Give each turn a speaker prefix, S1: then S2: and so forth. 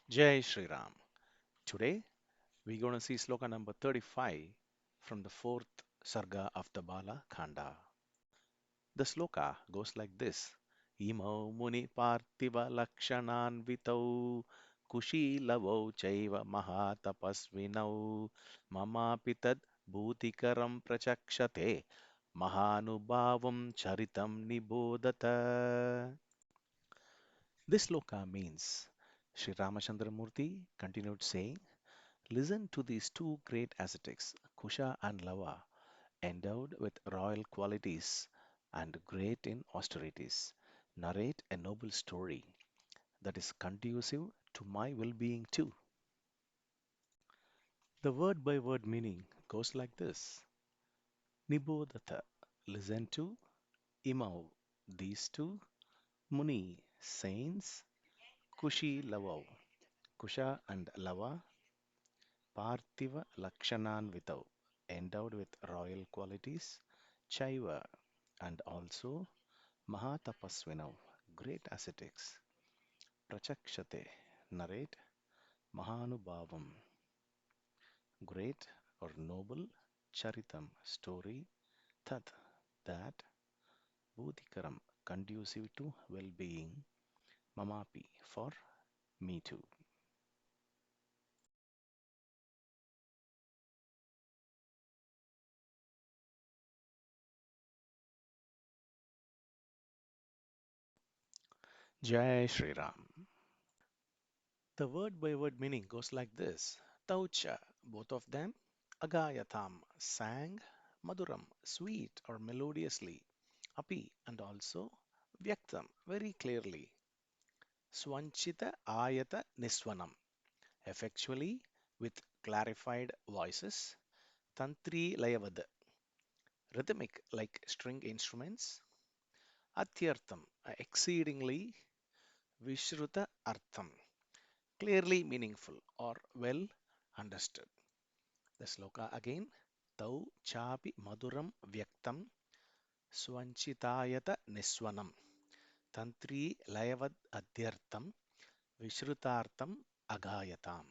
S1: Jai Shri Ram. Today we're going to see Sloka number 35 from the fourth Sarga of the Bāla Kāṇḍa. The Sloka goes like this. Imau Munī Pārthivalakṣaṇānvitau Kuśīlavau caiva mahātapasvinau Mamāpi bhūtikaraṃ pracakṣate Mahānubhāvaṃ caritaṃ Nibodhata. This sloka means Sri Ramachandramurti continued saying, listen to these two great ascetics, Kuśa and Lava, endowed with royal qualities and great in austerities, narrate a noble story that is conducive to my well-being too. The word by word meaning goes like this. Nibodhata, listen to, Imau, these two, Munī, saints, Kuśīlavau, Kuśa and Lava, Pārthivalakṣaṇānvitau, endowed with royal qualities, caiva, and also mahātapasvinau, great ascetics, pracakṣate, narrate, Mahānubhāvaṃ, great or noble, caritaṃ, story, tat, that, bhūtikaraṃ, conducive to well-being, Mamāpi, for me too. Jai Shri Ram. The word by word meaning goes like this. Taucha, both of them, agayatam, sang, maduram, sweet or melodiously, api, and also vyaktam, very clearly, swanchita ayata niswanam, effectually with clarified voices, tantri layavad, rhythmic like string instruments, atyartham, exceedingly, vishruta artham, clearly meaningful or well understood. The sloka again. Tau chapi maduram vyaktam swanchitayata niswanam tantri layavad adyartham vishrutartham agayatam.